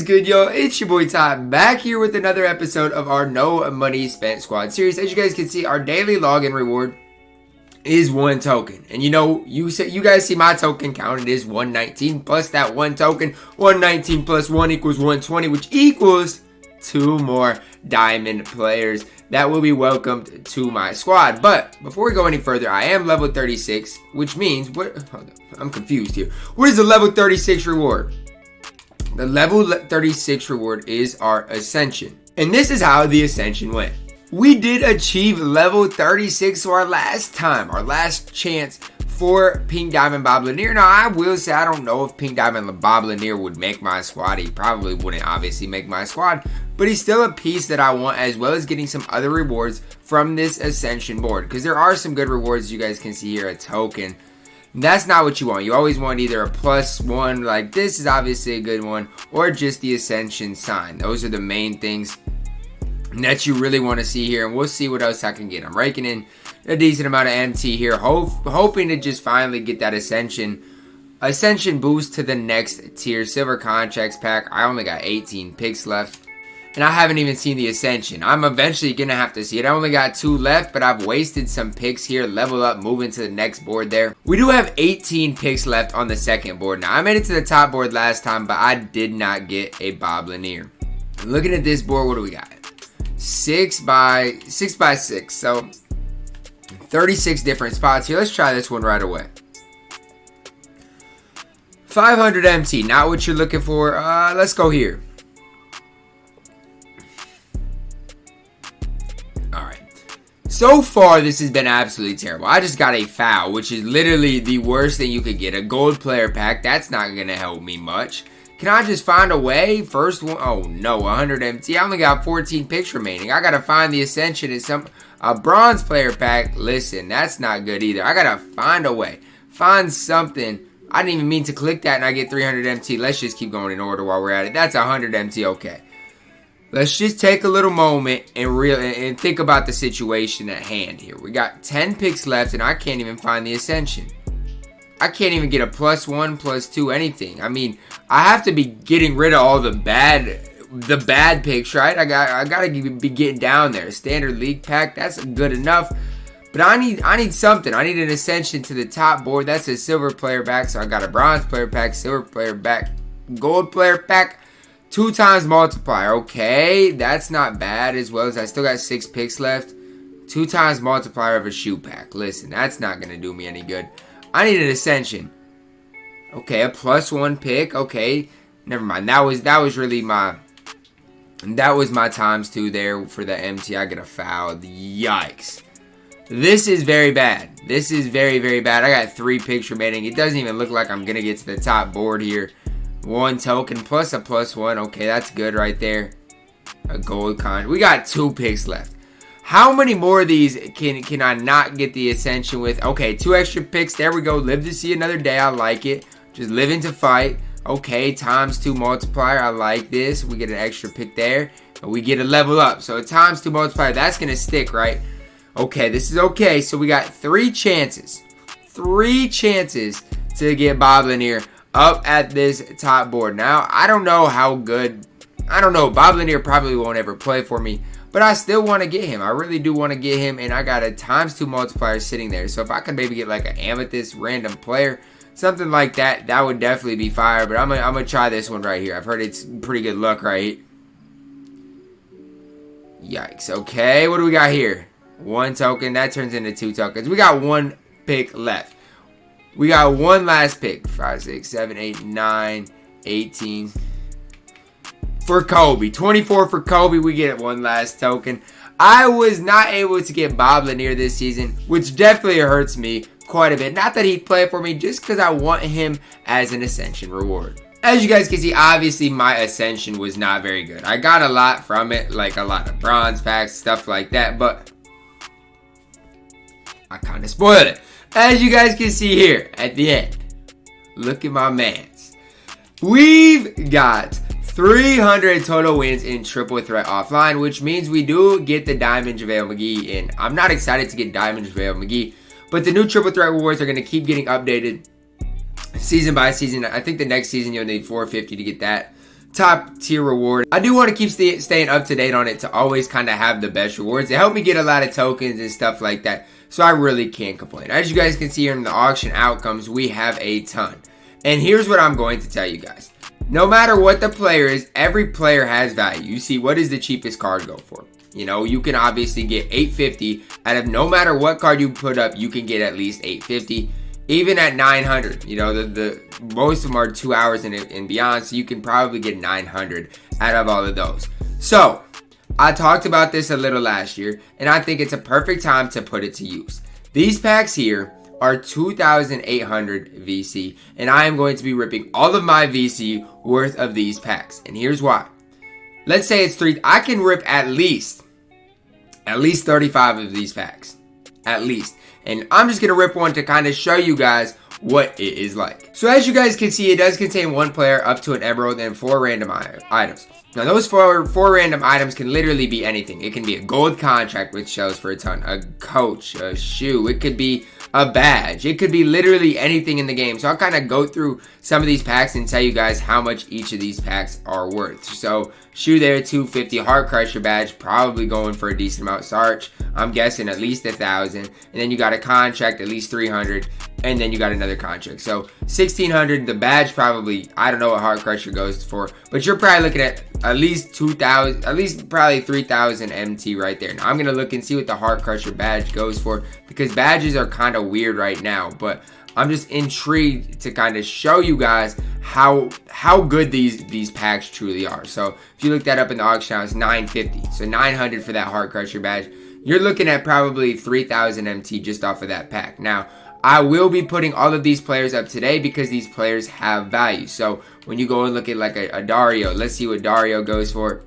good, yo? It's your boy Ty, back here with another episode of our No Money Spent Squad series. As you guys can see, our daily login reward is 1 token. And you know, you guys see my token count. It is 119 plus that 1 token. 119 plus 1 equals 120, which equals 2 more diamond players that will be welcomed to my squad. But before we go any further, I am level 36, which means, I'm confused here. What is the level 36 reward? The level 36 reward is our Ascension. And this is how the Ascension went. We did achieve level 36, so our last chance for Pink Diamond Bob Lanier. Now, I will say I don't know if Pink Diamond Bob Lanier would make my squad. He probably wouldn't obviously make my squad, but he's still a piece that I want, as well as getting some other rewards from this Ascension board, because there are some good rewards. You guys can see here a token. That's not what you want. You always want either a +1, like this is obviously a good one, or just the Ascension sign. Those are the main things that you really want to see here, and we'll see what else I can get. I'm raking in a decent amount of MT here, hoping to just finally get that Ascension boost to the next tier. Silver contracts pack. I only got 18 picks left, and I haven't even seen the Ascension. I'm eventually going to have to see it. I only got 2 left, but I've wasted some picks here. Level up, moving to the next board there. We do have 18 picks left on the second board. Now, I made it to the top board last time, but I did not get a Bob Lanier. Looking at this board, what do we got? 6 by 6, so 36 different spots here. Let's try this one right away. 500 MT, not what you're looking for. Let's go here. So far, this has been absolutely terrible. I just got a foul, which is literally the worst thing you could get. A gold player pack, that's not going to help me much. Can I just find a way? First one, oh no, 100 MT. I only got 14 picks remaining. I got to find the Ascension and a bronze player pack. Listen, that's not good either. I got to find a way. Find something. I didn't even mean to click that and I get 300 MT. Let's just keep going in order while we're at it. That's 100 MT, okay. Let's just take a little moment and think about the situation at hand here. We got 10 picks left and I can't even find the Ascension. I can't even get a +1, +2, anything. I mean, I have to be getting rid of all the bad picks, right? I gotta be getting down there. Standard league pack, that's good enough. But I need something. I need an Ascension to the top board. That's a silver player pack. So I got a bronze player pack, silver player pack, gold player pack. 2 times multiplier, okay, that's not bad, as well as I still got 6 picks left. 2 times multiplier of a shoe pack. Listen, that's not going to do me any good. I need an Ascension. Okay, a +1 pick, okay, never mind. That was really my ×2 there for the MT. I get a foul, yikes. This is very bad. This is very, very bad. I got 3 picks remaining. It doesn't even look like I'm going to get to the top board here. 1 token plus a +1. Okay, that's good right there. A gold con. We got 2 picks left. How many more of these can I not get the Ascension with? Okay, 2 extra picks. There we go. Live to see another day. I like it. Just living to fight. Okay, ×2 multiplier. I like this. We get an extra pick there. And we get a level up. So a ×2 multiplier. That's going to stick, right? Okay, this is okay. So we got 3 chances. 3 chances to get Bob Lanier up at this top board. Now, I don't know how good. I don't know. Bob Lanier probably won't ever play for me, but I still want to get him. I really do want to get him, and I got a ×2 multiplier sitting there. So if I could maybe get like an amethyst random player, something like that, that would definitely be fire. But I'm gonna try this one right here. I've heard it's pretty good luck, right? Yikes. Okay, what do we got here? 1 token. That turns into 2 tokens. We got 1 pick left. We got 1 last pick. 5, 6, 7, 8, 9, 18. For Kobe. 24 for Kobe. We get 1 last token. I was not able to get Bob Lanier this season, which definitely hurts me quite a bit. Not that he'd play for me, just because I want him as an Ascension reward. As you guys can see, obviously my Ascension was not very good. I got a lot from it, like a lot of bronze packs, stuff like that, but I kind of spoiled it. As you guys can see here at the end, look at my mans. We've got 300 total wins in triple threat offline, which means we do get the Diamond Javale McGee. And I'm not excited to get Diamond Javale McGee, but the new triple threat rewards are going to keep getting updated season by season. I think the next season you'll need 450 to get that top tier reward. I do want to keep staying up to date on it to always kind of have the best rewards. It helped me get a lot of tokens and stuff like that, so I really can't complain. As you guys can see here in the auction outcomes, we have a ton. And here's what I'm going to tell you guys. No matter what the player is, every player has value. You see, what does the cheapest card go for? You know, you can obviously get 850 out of no matter what card you put up, you can get at least 850. Even at 900, you know, the most of them are 2 hours and beyond, so you can probably get 900 out of all of those. So, I talked about this a little last year, and I think it's a perfect time to put it to use. These packs here are 2,800 VC, and I am going to be ripping all of my VC worth of these packs, and here's why. Let's say it's 3, I can rip at least 35 of these packs, at least. And I'm just going to rip one to kind of show you guys what it is like. So as you guys can see, it does contain 1 player up to an emerald and 4 random items. Now those four random items can literally be anything. It can be a gold contract, which sells for a ton, a coach, a shoe, it could be a badge, it could be literally anything in the game. So I'll kind of go through some of these packs and tell you guys how much each of these packs are worth. So shoe there, 250, Heart Crusher badge, probably going for a decent amount. Sarch, I'm guessing at least 1,000, and then you got a contract, at least 300, and then you got another contract. So 1,600, the badge probably, I don't know what Heart Crusher goes for, but you're probably looking at least 2,000, at least probably 3,000 MT right there. Now I'm gonna look and see what the Heart Crusher badge goes for, because badges are kind of weird right now, but I'm just intrigued to kind of show you guys how good these packs truly are. So if you look that up in the auction house, 950, so 900 for that Heart Crusher badge. You're looking at probably 3,000 MT just off of that pack. Now, I will be putting all of these players up today because these players have value. So when you go and look at like a Dario, let's see what Dario goes for.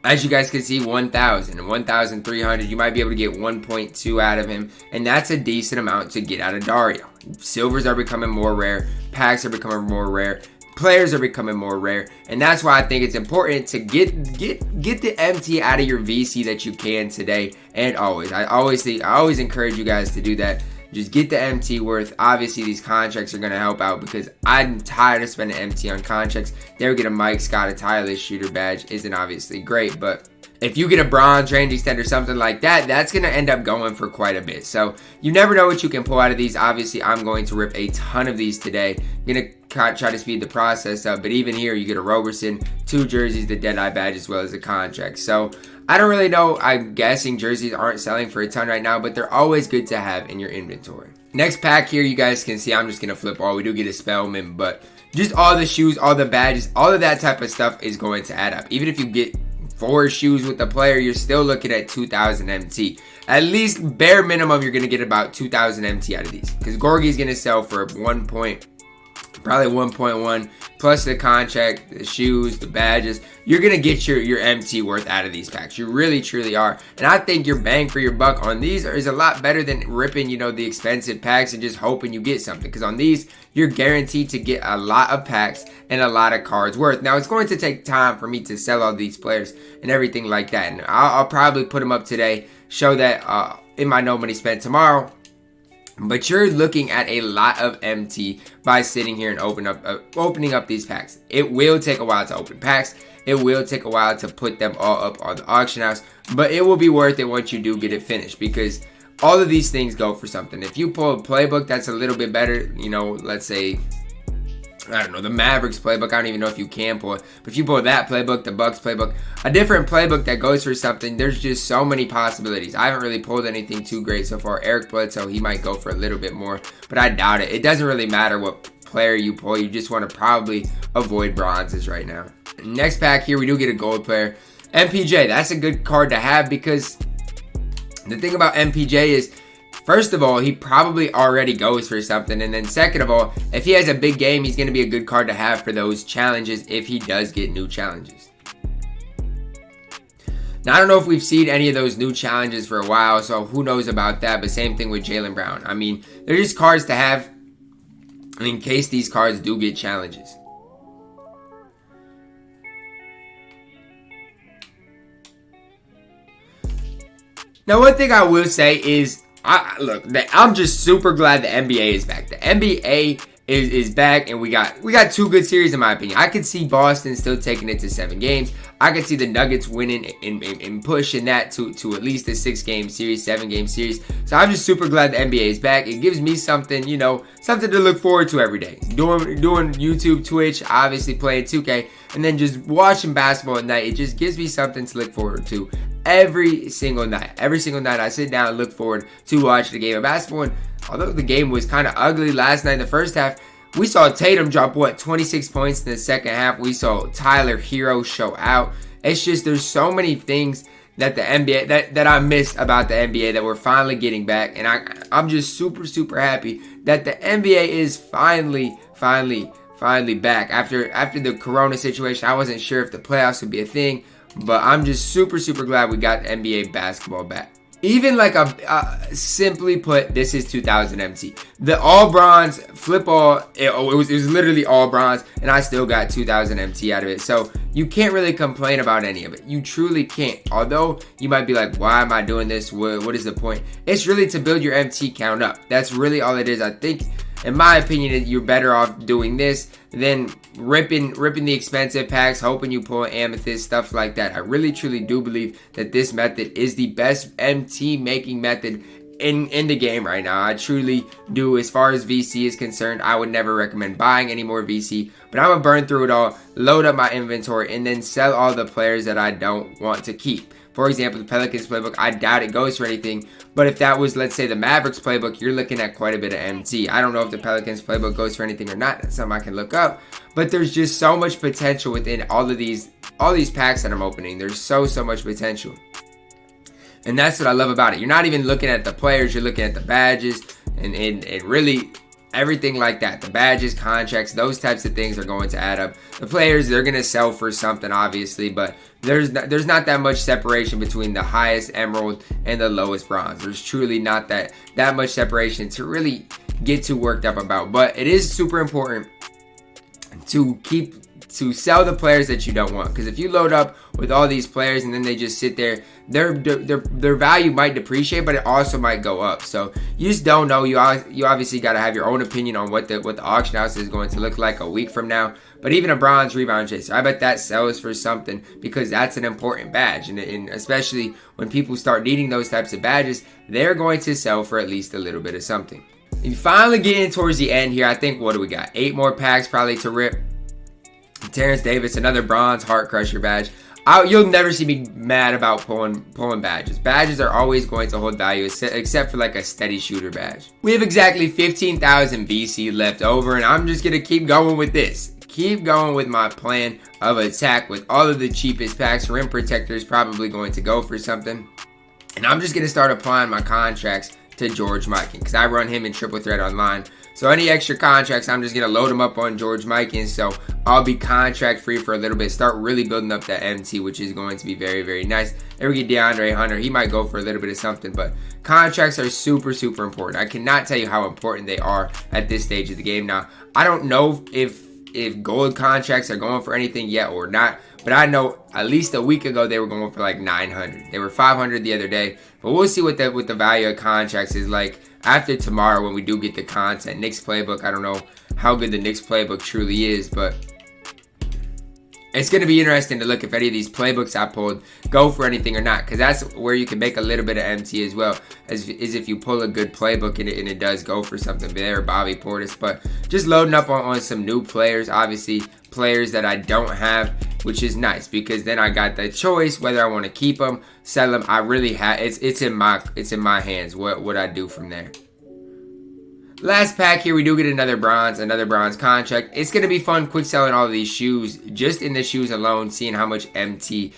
As you guys can see, 1,000 and 1,300. You might be able to get 1.2 out of him, and that's a decent amount to get out of Dario. Silvers are becoming more rare. Packs are becoming more rare. Players are becoming more rare, and that's why I think it's important to get the MT out of your VC that you can today and always. I always encourage you guys to do that. Just get the MT worth. Obviously, these contracts are going to help out because I'm tired of spending MT on contracts. There we get a Mike Scott, a tireless shooter badge. Isn't obviously great, but if you get a bronze range extender, something like that, that's going to end up going for quite a bit. So you never know what you can pull out of these. Obviously, I'm going to rip a ton of these today. I'm going to try to speed the process up, but even here, you get a Roberson, 2 jerseys, the Deadeye badge, as well as a contract. So I don't really know. I'm guessing jerseys aren't selling for a ton right now, but they're always good to have in your inventory. Next pack here, you guys can see, I'm just going to flip all. We do get a Spellman, but just all the shoes, all the badges, all of that type of stuff is going to add up. Even if you get 4 shoes with the player, you're still looking at 2,000 MT. At least bare minimum, you're going to get about 2,000 MT out of these. Because Gorgie's going to sell for probably 1.1 plus the contract, the shoes, the badges. You're going to get your MT worth out of these packs. You really, truly are. And I think your bang for your buck on these is a lot better than ripping, you know, the expensive packs and just hoping you get something. Because on these, you're guaranteed to get a lot of packs and a lot of cards worth. Now, it's going to take time for me to sell all these players and everything like that. And I'll probably put them up today, show that in my No Money Spent tomorrow. But you're looking at a lot of MT by sitting here and opening up these packs. It will take a while to open packs. It will take a while to put them all up on the auction house. But it will be worth it once you do get it finished, because all of these things go for something. If you pull a playbook that's a little bit better, you know, let's say, I don't know, the Mavericks playbook, I don't even know if you can pull it, but if you pull that playbook, the Bucks playbook, a different playbook that goes for something, there's just so many possibilities. I haven't really pulled anything too great so far. Eric Bledsoe, he might go for a little bit more, but I doubt it. It doesn't really matter what player you pull. You just want to probably avoid bronzes right now. Next pack here, we do get a gold player. MPJ, that's a good card to have, because the thing about MPJ is, first of all, he probably already goes for something. And then second of all, if he has a big game, he's going to be a good card to have for those challenges if he does get new challenges. Now, I don't know if we've seen any of those new challenges for a while, so who knows about that. But same thing with Jaylen Brown. I mean, they're just cards to have in case these cards do get challenges. Now, one thing I will say is, I'm just super glad the NBA is back. The NBA is back, and we got 2 good series in my opinion. I could see Boston still taking it to 7 games. I could see the Nuggets winning and pushing that to at least a 6-game series, 7-game series. So I'm just super glad the NBA is back. It gives me something, something to look forward to every day. Doing YouTube, Twitch, obviously playing 2K, and then just watching basketball at night. It just gives me something to look forward to every single night. Every single night I sit down and look forward to watching a game of basketball. And although the game was kind of ugly last night in the first half, we saw Tatum drop 26 points in the second half. We saw Tyler Hero show out. It's just there's so many things that the NBA that I missed about the NBA that we're finally getting back, and I'm just super happy that the NBA is finally back after the Corona situation. I wasn't sure if the playoffs would be a thing, but I'm just super glad we got NBA basketball back. Even like simply put, this is 2000 MT. The all bronze flip all, it was literally all bronze, and I still got 2000 MT out of it. So you can't really complain about any of it. You truly can't. Although you might be like, why am I doing this? What is the point? It's really to build your MT count up. That's really all it is. I think, in my opinion, you're better off doing this than ripping the expensive packs, hoping you pull an amethyst, stuff like that. I really truly do believe that this method is the best MT making method in the game right now. I truly do. As far as VC is concerned, I would never recommend buying any more VC, but I'm gonna burn through it all, load up my inventory, and then sell all the players that I don't want to keep. For example, the Pelicans playbook, I doubt it goes for anything. But if that was, let's say, the Mavericks playbook, you're looking at quite a bit of MT. I don't know if the Pelicans playbook goes for anything or not. That's something I can look up. But there's just so much potential within all these packs that I'm opening. There's so much potential. And that's what I love about it. You're not even looking at the players. You're looking at the badges and really everything like that. The badges, contracts, those types of things are going to add up. The players, they're going to sell for something, obviously, but there's not that much separation between the highest emerald and the lowest bronze. There's truly not that much separation to really get too worked up about. But it is super important to sell the players that you don't want, because if you load up with all these players and then they just sit there, their value might depreciate, but it also might go up. So you just don't know. You obviously got to have your own opinion on what the auction house is going to look like a week from now. But even a bronze rebound chaser, I bet that sells for something, because that's an important badge, and especially when people start needing those types of badges, they're going to sell for at least a little bit of something. And finally getting towards the end here, I think, what do we got? 8 more packs probably to rip. Terrence Davis, another bronze Heart Crusher badge. You'll never see me mad about pulling badges. Badges are always going to hold value, except for like a steady shooter badge. We have exactly 15,000 VC left over, and I'm just going to keep going with this. Keep going with my plan of attack with all of the cheapest packs. Rim Protector is probably going to go for something. And I'm just going to start applying my contracts to George Mikan, because I run him in Triple Threat Online. So any extra contracts, I'm just going to load them up on George Mikan. So I'll be contract free for a little bit. Start really building up that MT, which is going to be very nice. And we get DeAndre Hunter. He might go for a little bit of something. But contracts are super important. I cannot tell you how important they are at this stage of the game. Now, I don't know if gold contracts are going for anything yet or not. But I know at least a week ago they were going for like 900. They were 500 the other day. But we'll see what the value of contracts is like after tomorrow when we do get the content. Knicks playbook, I don't know how good the Knicks playbook truly is, but it's going to be interesting to look if any of these playbooks I pulled go for anything or not, because that's where you can make a little bit of MT as well, as if you pull a good playbook and it does go for something there, Bobby Portis. But just loading up on some new players, obviously players that I don't have, which is nice, because then I got the choice whether I want to keep them, sell them. I really have it's in my hands what I do from there. Last pack here, we do get another bronze contract. It's going to be fun quick selling all of these shoes, just in the shoes alone, seeing how much MT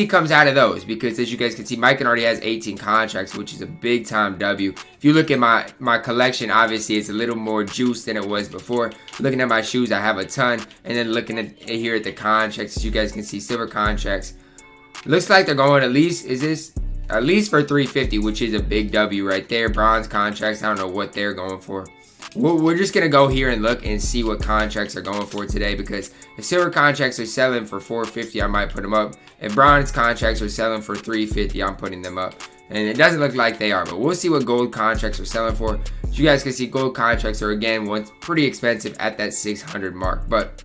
comes out of those, because as you guys can see, Mikan already has 18 contracts, which is a big time W. If you look at my collection, obviously it's a little more juice than it was before. Looking at my shoes, I have a ton, and then looking at here at the contracts, as you guys can see, silver contracts. Looks like they're going at least for 350, which is a big W right there. Bronze contracts, I don't know what they're going for. We're just going to go here and look and see what contracts are going for today, because if silver contracts are selling for 450, I might put them up. If bronze contracts are selling for 350, I'm putting them up. And it doesn't look like they are, but we'll see what gold contracts are selling for. As you guys can see, gold contracts are, again, once pretty expensive at that 600 mark. But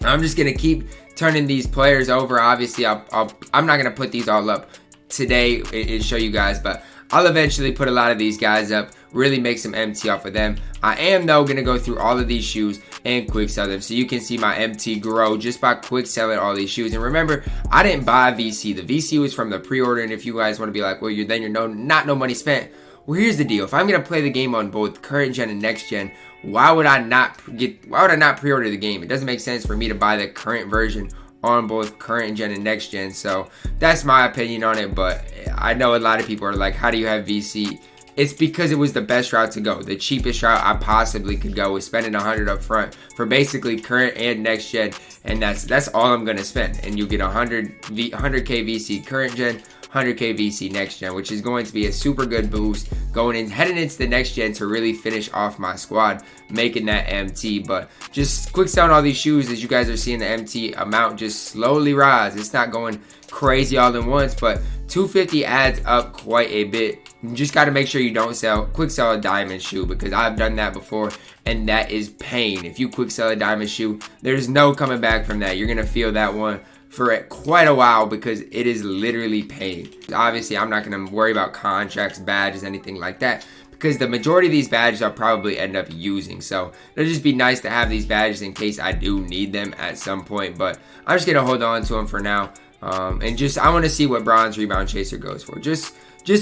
I'm just going to keep turning these players over. Obviously, I'm not going to put these all up today and show you guys, but I'll eventually put a lot of these guys up, really make some MT off of them. I am, though, going to go through all of these shoes and quick sell them, so you can see my MT grow just by quick selling all these shoes. And remember, I didn't buy VC. The VC was from the pre-order, and if you guys want to be like, well, you're no money spent. Well, here's the deal. If I'm going to play the game on both current gen and next gen, why would I not pre-order the game? It doesn't make sense for me to buy the current version on both current gen and next gen. So that's my opinion on it, but I know a lot of people are like, how do you have VC? It's because it was the best route to go. The cheapest route I possibly could go was spending $100 up front for basically current and next gen, and that's all I'm gonna spend. And you get 100k VC current gen, 100k VC next gen, which is going to be a super good boost heading into the next gen to really finish off my squad, making that MT. But just quick selling all these shoes, as you guys are seeing the MT amount just slowly rise. It's not going crazy all at once, but 250 adds up quite a bit. You just got to make sure you don't quick sell a diamond shoe, because I've done that before and that is pain. If you quick sell a diamond shoe, there's no coming back from that. You're gonna feel that one for quite a while, because it is literally pain. Obviously, I'm not gonna worry about contracts, badges, anything like that, because the majority of these badges I'll probably end up using. So it'll just be nice to have these badges in case I do need them at some point. But I'm just gonna hold on to them for now. And just I want to see what bronze rebound chaser goes for. Just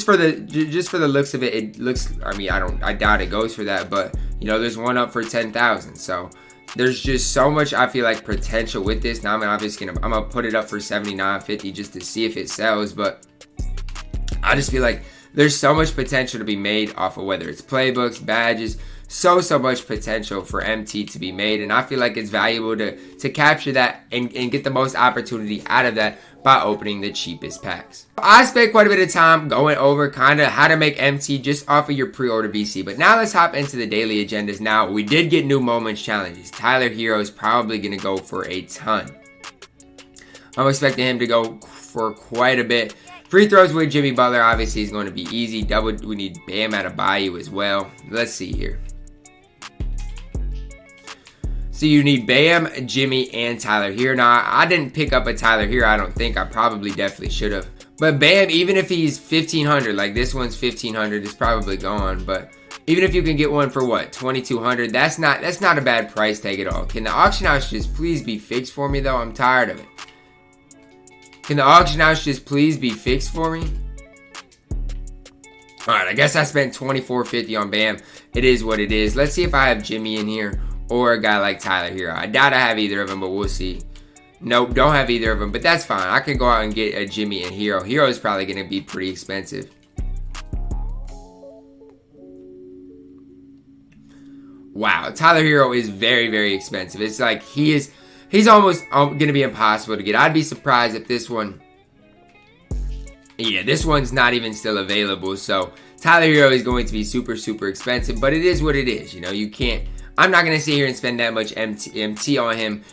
for the looks of it, it looks. I mean, I doubt it goes for that, but you know, there's one up for 10,000. So there's just so much, I feel like, potential with this. Now I'm obviously gonna put it up for 79.50 just to see if it sells, but I just feel like there's so much potential to be made off of whether it's playbooks, badges, so much potential for MT to be made, and I feel like it's valuable to capture that and get the most opportunity out of that by opening the cheapest packs. I spent quite a bit of time going over kind of how to make MT just off of your pre-order VC, but now let's hop into the daily agendas. Now, we did get new moments challenges. Tyler Herro is probably going to go for a ton. I'm expecting him to go for quite a bit. Free throws with Jimmy Butler obviously is going to be easy. We need Bam Adebayo as well. Let's see here. So you need Bam, Jimmy, and Tyler Herro. Now, I didn't pick up a Tyler Herro, I don't think. I probably definitely should have. But Bam, even if he's 1,500, like this one's 1,500, it's probably gone. But even if you can get one for what, 2,200, that's not a bad price tag at all. Can the auction house just please be fixed for me, though? I'm tired of it. Can the auction house just please be fixed for me? Alright, I guess I spent $24.50 on Bam. It is what it is. Let's see if I have Jimmy in here or a guy like Tyler Herro. I doubt I have either of them, but we'll see. Nope, don't have either of them, but that's fine. I can go out and get a Jimmy and Herro. Herro is probably going to be pretty expensive. Wow, Tyler Herro is very, very expensive. It's like he's almost going to be impossible to get. I'd be surprised if this one... Yeah, this one's not even still available. So Tyler Herro is going to be super, super expensive, but it is what it is. You know, you can't... I'm not going to sit here and spend that much MT on him.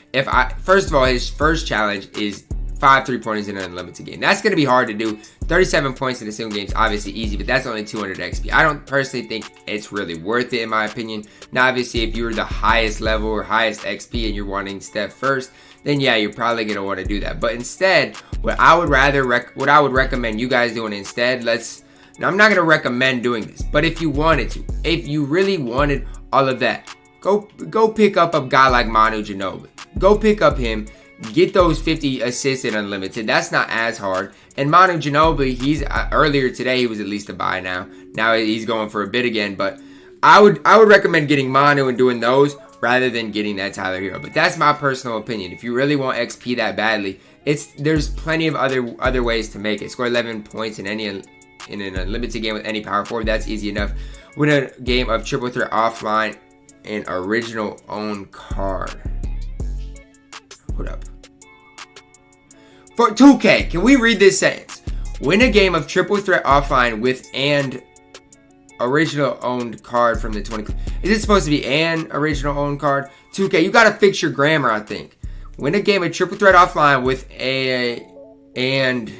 First of all, his first challenge is 5 3-pointers in an unlimited game. That's going to be hard to do. 37 points in a single game is obviously easy, but that's only 200 XP. I don't personally think it's really worth it, in my opinion. Now, obviously, if you're the highest level or highest XP and you're wanting Steph first, then yeah, you're probably going to want to do that. But instead, what I would recommend you guys doing instead, now I'm not going to recommend doing this, but if you wanted to, if you really wanted all of that, Go pick up a guy like Manu Ginobili. Go pick up him. Get those 50 assists in unlimited. That's not as hard. And Manu Ginobili, he's earlier today he was at least a buy now. Now he's going for a bid again. But I would recommend getting Manu and doing those rather than getting that Tyler Herro. But that's my personal opinion. If you really want XP that badly, there's plenty of other ways to make it. Score 11 points in an unlimited game with any power forward. That's easy enough. Win a game of triple threat offline. An original owned card. Hold up. For 2K, can we read this sentence? Win a game of triple threat offline with an original owned card from the 20. Is it supposed to be an original owned card? 2K, you gotta fix your grammar, I think. Win a game of triple threat offline with and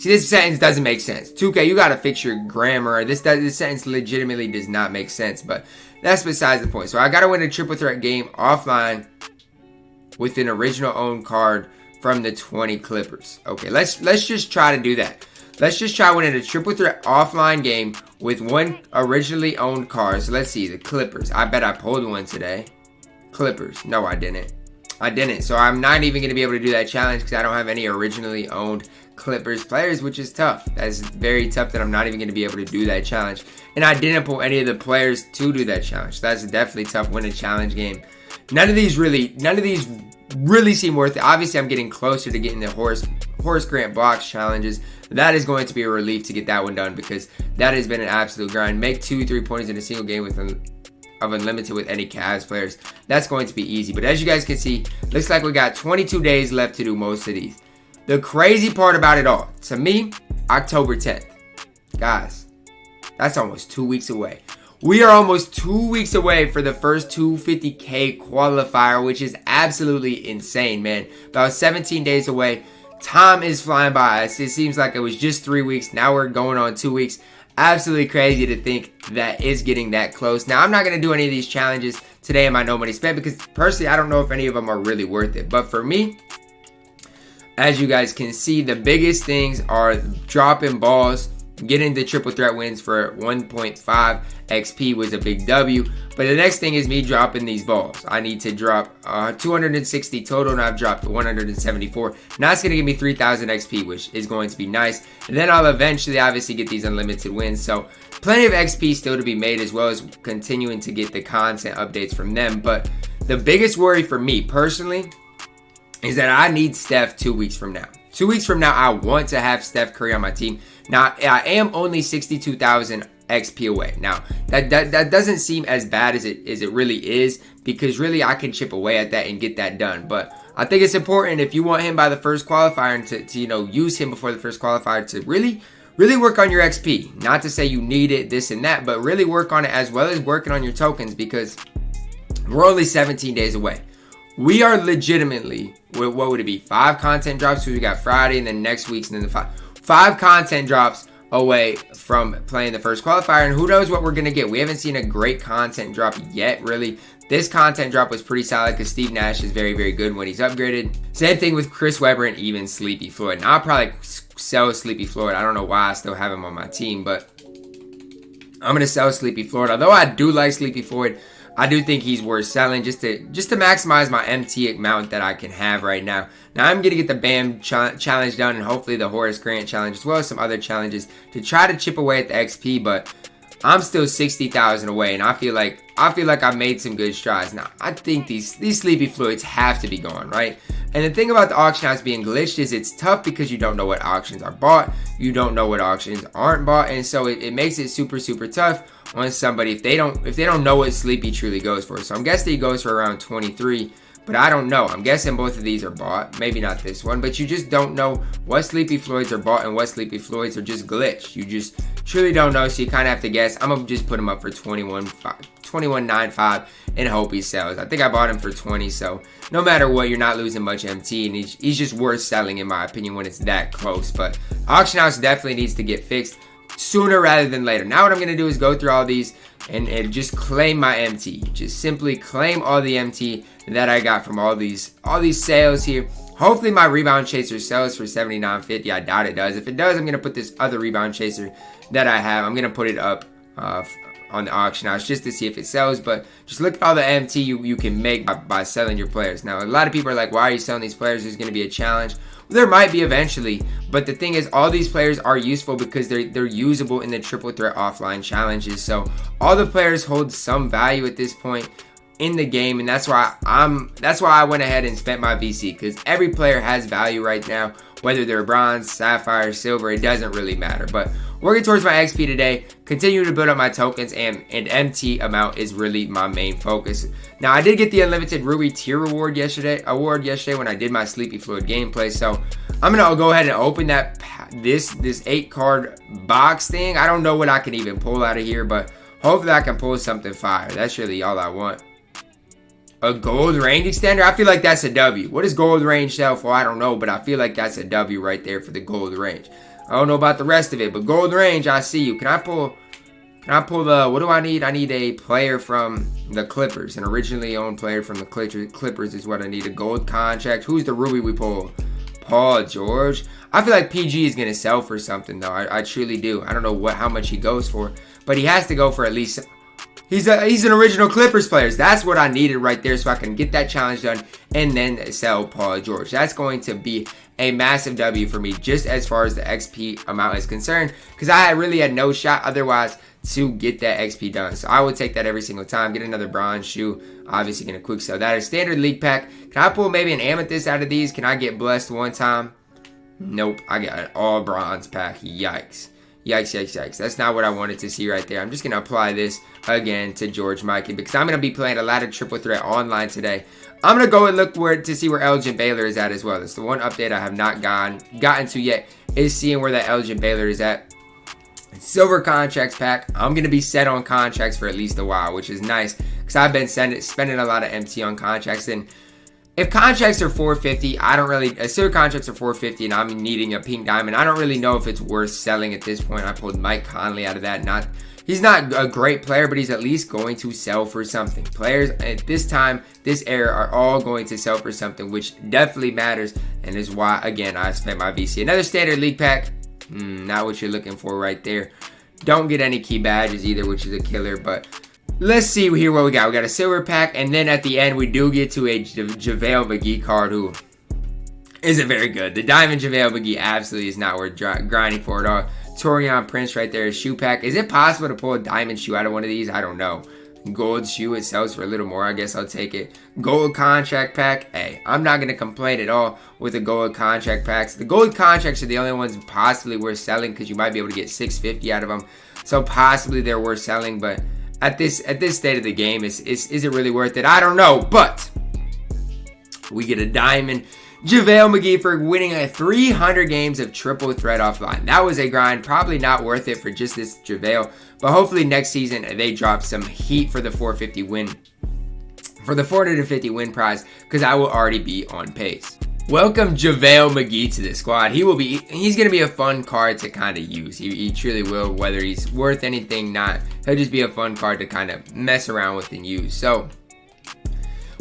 See, this sentence doesn't make sense. 2K, you gotta fix your grammar. This sentence legitimately does not make sense, but that's besides the point. So I gotta win a triple threat game offline with an original owned card from the 20 Clippers. Okay, let's just try to do that. Let's just try winning a triple threat offline game with one originally owned card. So let's see, the Clippers. I bet I pulled one today. Clippers. No, I didn't. So I'm not even going to be able to do that challenge because I don't have any originally owned Clippers players, which is tough. That's very tough that I'm not even going to be able to do that challenge. And I didn't pull any of the players to do that challenge. So that's definitely tough win a challenge game. None of these really seem worth it. Obviously, I'm getting closer to getting the Horace Grant blocks challenges. That is going to be a relief to get that one done because that has been an absolute grind. Make 2 3-pointers in a single game of unlimited with any Cavs players. That's going to be easy. But as you guys can see, looks like we got 22 days left to do most of these. The crazy part about it all, to me, October 10th. Guys, that's almost 2 weeks away. We are almost 2 weeks away for the first 250K qualifier, which is absolutely insane, man. About 17 days away. Time is flying by us. It seems like it was just 3 weeks. Now we're going on 2 weeks. Absolutely crazy to think that it's getting that close. Now, I'm not going to do any of these challenges today in my No Money Spent because personally, I don't know if any of them are really worth it. But for me, as you guys can see, the biggest things are dropping balls. Getting the triple threat wins for 1.5 XP was a big W. But the next thing is me dropping these balls. I need to drop 260 total, and I've dropped 174. Now that's going to give me 3,000 XP, which is going to be nice. And then I'll eventually obviously get these unlimited wins. So plenty of XP still to be made, as well as continuing to get the content updates from them. But the biggest worry for me personally is that I need Steph 2 weeks from now. 2 weeks from now, I want to have Steph Curry on my team. Now, I am only 62,000 XP away. Now, that doesn't seem as bad as it really is, because really I can chip away at that and get that done. But I think it's important if you want him by the first qualifier and to use him before the first qualifier to really work on your XP. Not to say you need it, this and that, but really work on it as well as working on your tokens, because we're only 17 days away. We are legitimately, what would it be, 5 content drops? So we got Friday and then next week's and then the 5 content drops away from playing the first qualifier, and who knows what we're going to get. We haven't seen a great content drop yet, really. This content drop was pretty solid because Steve Nash is very, very good when he's upgraded. Same thing with Chris Webber and even Sleepy Floyd. Now, I'll probably sell Sleepy Floyd. I don't know why I still have him on my team, but I'm going to sell Sleepy Floyd. Although I do like Sleepy Floyd, I do think he's worth selling just to maximize my MT amount that I can have right now. Now I'm going to get the BAM challenge done, and hopefully the Horace Grant challenge, as well as some other challenges to try to chip away at the XP, but I'm still 60,000 away, and I feel like I've made some good strides. Now, I think these Sleepy Floyds have to be gone, right? And the thing about the auction house being glitched is it's tough because you don't know what auctions are bought, you don't know what auctions aren't bought, and so it makes it super, super tough on somebody if they don't know what Sleepy truly goes for. So I'm guessing he goes for around 23, but I don't know. I'm guessing both of these are bought, maybe not this one, but you just don't know what Sleepy Floyds are bought and what Sleepy Floyds are just glitched. You just truly don't know, so you kind of have to guess. I'm gonna just put him up for 21.95 and hope he sells. I think I bought him for 20, so no matter what, you're not losing much MT, and he's just worth selling in my opinion when it's that close. But auction house definitely needs to get fixed sooner rather than later. Now what I'm going to do is go through all these and just claim my MT. Just simply claim all the MT that I got from all these sales here. Hopefully my rebound chaser sells for $79.50. I doubt it does. If it does, I'm going to put this other rebound chaser that I have. I'm going to put it up on the auction house just to see if it sells. But just look at all the MT you can make by selling your players. Now a lot of people are like, why are you selling these players? There's going to be a challenge. There might be eventually, but the thing is, all these players are useful because they're usable in the triple threat offline challenges. So all the players hold some value at this point in the game, and that's why I went ahead and spent my VC, because every player has value right now, whether they're bronze, sapphire, silver, it doesn't really matter. But working towards my XP today, continue to build up my tokens, and MT amount is really my main focus. Now I did get the unlimited Ruby tier award yesterday when I did my Sleepy Floyd gameplay, so I'm gonna go ahead and open this 8-card box thing. I don't know what I can even pull out of here, but hopefully I can pull something fire. That's really all I want. A gold range extender? I feel like that's a W. What does gold range sell for? I don't know, but I feel like that's a W right there for the gold range. I don't know about the rest of it, but gold range, I see you. Can I pull the, what do I need? I need a player from the Clippers. An originally owned player from the Clippers is what I need. A gold contract. Who's the Ruby we pull? Paul George. I feel like PG is going to sell for something, though. I truly do. I don't know how much he goes for, but he has to go for at least... He's an original Clippers player. That's what I needed right there so I can get that challenge done and then sell Paul George. That's going to be a massive W for me just as far as the XP amount is concerned, because I really had no shot otherwise to get that XP done. So I would take that every single time. Get another bronze shoe. Obviously going to quick sell that. A standard league pack. Can I pull maybe an amethyst out of these? Can I get blessed one time? Nope. I got an all bronze pack. Yikes. Yikes, yikes, yikes. That's not what I wanted to see right there. I'm just going to apply this again to George Mikan because I'm going to be playing a lot of triple threat online today. I'm going to go and look to see where Elgin Baylor is at as well. That's the one update I have not gotten to yet, is seeing where that Elgin Baylor is at. Silver contracts pack. I'm going to be set on contracts for at least a while, which is nice because I've been spending a lot of MT on contracts. And if contracts are 450, I don't really, silver contracts are 450 and I'm needing a pink diamond, I don't really know if it's worth selling at this point. I pulled Mike Conley out of that. He's not a great player, but he's at least going to sell for something. Players at this time, this era, are all going to sell for something, which definitely matters and is why, again, I spent my VC. Another standard league pack. Not what you're looking for right there. Don't get any key badges either, which is a killer, but let's see here what we got. We got a silver pack, and then at the end, we do get to a JaVale McGee card, who isn't very good. The diamond JaVale McGee absolutely is not worth grinding for at all. Troydan Prince right there, shoe pack. Is it possible to pull a diamond shoe out of one of these? I don't know. Gold shoe, it sells for a little more. I guess I'll take it. Gold contract pack. Hey, I'm not going to complain at all with the gold contract packs. The gold contracts are the only ones possibly worth selling because you might be able to get 650 out of them. So possibly they're worth selling, but at this state of the game, is it really worth it? I don't know, but we get a diamond JaVale McGee for winning 300 games of triple threat offline. That was a grind. Probably not worth it for just this JaVale, but hopefully next season they drop some heat for the 450 win, for the 450 win prize, because I will already be on pace. Welcome JaVale McGee to the squad. He's going to be a fun card to kind of use. He truly will, whether he's worth anything, not. He'll just be a fun card to kind of mess around with and use. So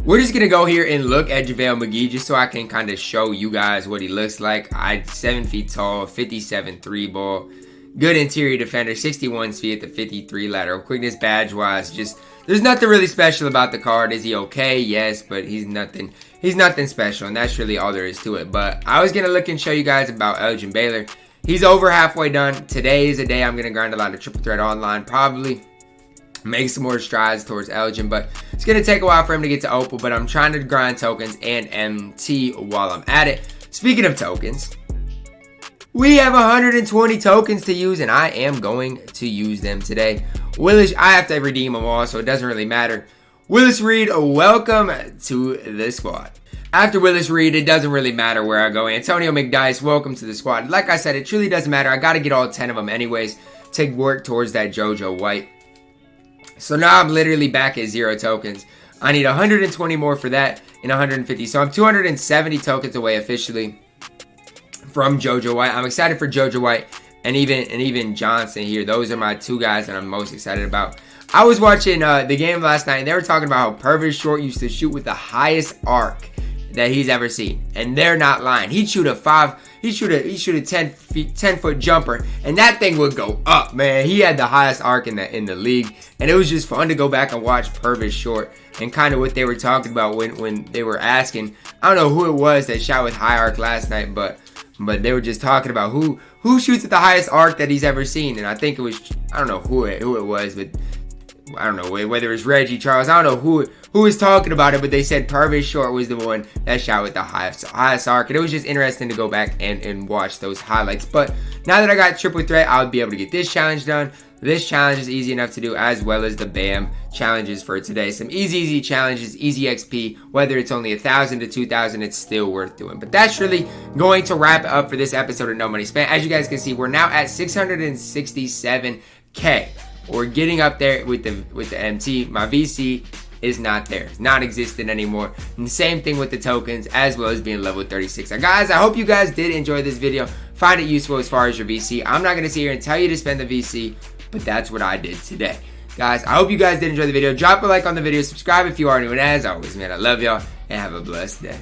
we're just going to go here and look at JaVale McGee just so I can kind of show you guys what he looks like. 7 feet tall, 57 3 ball, good interior defender, 61 speed at the 53 lateral quickness. Badge wise, just there's nothing really special about the card. Is he okay? Yes, but he's nothing special, and that's really all there is to it. But I was going to look and show you guys about Elgin Baylor. He's over halfway done. Today is a day I'm going to grind a lot of triple threat online, probably make some more strides towards Elgin, but it's going to take a while for him to get to Opal, but I'm trying to grind tokens and MT while I'm at it. Speaking of tokens, we have 120 tokens to use, and I am going to use them today. Willis, I have to redeem them all, so it doesn't really matter. Willis Reed, welcome to the squad. After Willis Reed, it doesn't really matter where I go. Antonio McDyess, welcome to the squad. Like I said, it truly doesn't matter. I got to get all 10 of them anyways to work towards that JoJo White. So now I'm literally back at 0 tokens. I need 120 more for that and 150. So I'm 270 tokens away officially from JoJo White. I'm excited for JoJo White and even Johnson here. Those are my two guys that I'm most excited about. I was watching the game last night, and they were talking about how Purvis Short used to shoot with the highest arc that he's ever seen, and they're not lying. He'd shoot a 10-foot jumper, and that thing would go up, man. He had the highest arc in the league, and it was just fun to go back and watch Purvis Short and kind of what they were talking about when they were asking. I don't know who it was that shot with high arc last night, but they were just talking about who shoots at the highest arc that he's ever seen, and I think it was, I don't know who it was, but I don't know whether it was Reggie, Charles, I don't know who was talking about it, but they said Purvis Short was the one that shot with the highest arc, and it was just interesting to go back and watch those highlights. But now that I got triple threat, I'll be able to get this challenge done. This challenge is easy enough to do, as well as the BAM challenges for today. Some easy challenges, easy XP. Whether it's only 1,000 to 2,000, it's still worth doing. But that's really going to wrap it up for this episode of No Money Spent. As you guys can see, we're now at 667K. We're getting up there with the MT. My VC is not there. It's not existent anymore. And the same thing with the tokens, as well as being level 36. Now guys, I hope you guys did enjoy this video. Find it useful as far as your VC. I'm not going to sit here and tell you to spend the VC, but that's what I did today. Guys, I hope you guys did enjoy the video. Drop a like on the video. Subscribe if you are new. And as always, man, I love y'all and have a blessed day.